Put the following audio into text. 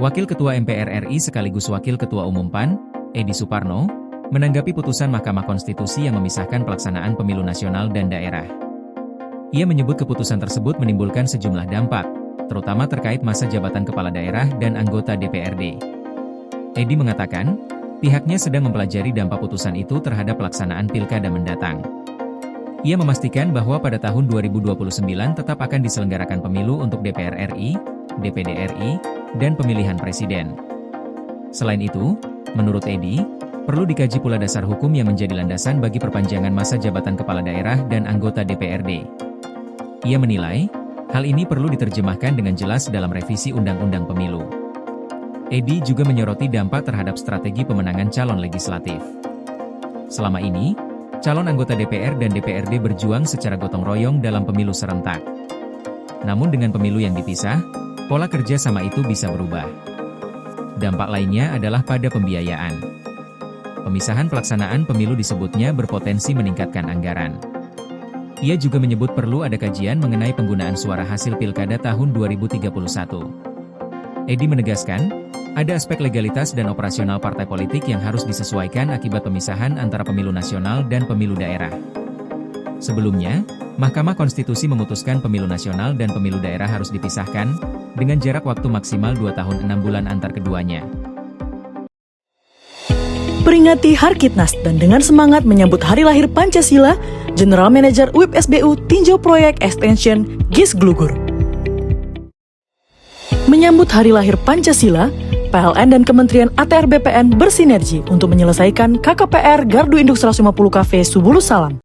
Wakil Ketua MPR RI sekaligus Wakil Ketua Umum PAN, Edi Suparno, menanggapi putusan Mahkamah Konstitusi yang memisahkan pelaksanaan pemilu nasional dan daerah. Ia menyebut keputusan tersebut menimbulkan sejumlah dampak, terutama terkait masa jabatan kepala daerah dan anggota DPRD. Edi mengatakan, pihaknya sedang mempelajari dampak putusan itu terhadap pelaksanaan pilkada mendatang. Ia memastikan bahwa pada tahun 2029 tetap akan diselenggarakan pemilu untuk DPR RI, DPD RI, dan pemilihan presiden. Selain itu, menurut Edi, perlu dikaji pula dasar hukum yang menjadi landasan bagi perpanjangan masa jabatan kepala daerah dan anggota DPRD. Ia menilai, hal ini perlu diterjemahkan dengan jelas dalam revisi Undang-Undang Pemilu. Edi juga menyoroti dampak terhadap strategi pemenangan calon legislatif. Selama ini, calon anggota DPR dan DPRD berjuang secara gotong royong dalam pemilu serentak. Namun dengan pemilu yang dipisah, pola kerja sama itu bisa berubah. Dampak lainnya adalah pada pembiayaan. Pemisahan pelaksanaan pemilu disebutnya berpotensi meningkatkan anggaran. Ia juga menyebut perlu ada kajian mengenai penggunaan suara hasil pilkada tahun 2031. Edi menegaskan, ada aspek legalitas dan operasional partai politik yang harus disesuaikan akibat pemisahan antara pemilu nasional dan pemilu daerah. Sebelumnya, Mahkamah Konstitusi memutuskan pemilu nasional dan pemilu daerah harus dipisahkan, dengan jarak waktu maksimal 2 tahun 6 bulan antar keduanya. Peringati Harkitnas dan dengan semangat menyambut hari lahir Pancasila, General Manager UIP SBU Tinjau Proyek Extension GIS Glugur. Menyambut hari lahir Pancasila, PLN dan Kementerian ATR BPN bersinergi untuk menyelesaikan KKPR Gardu Induk 150 KV Subulus Salam.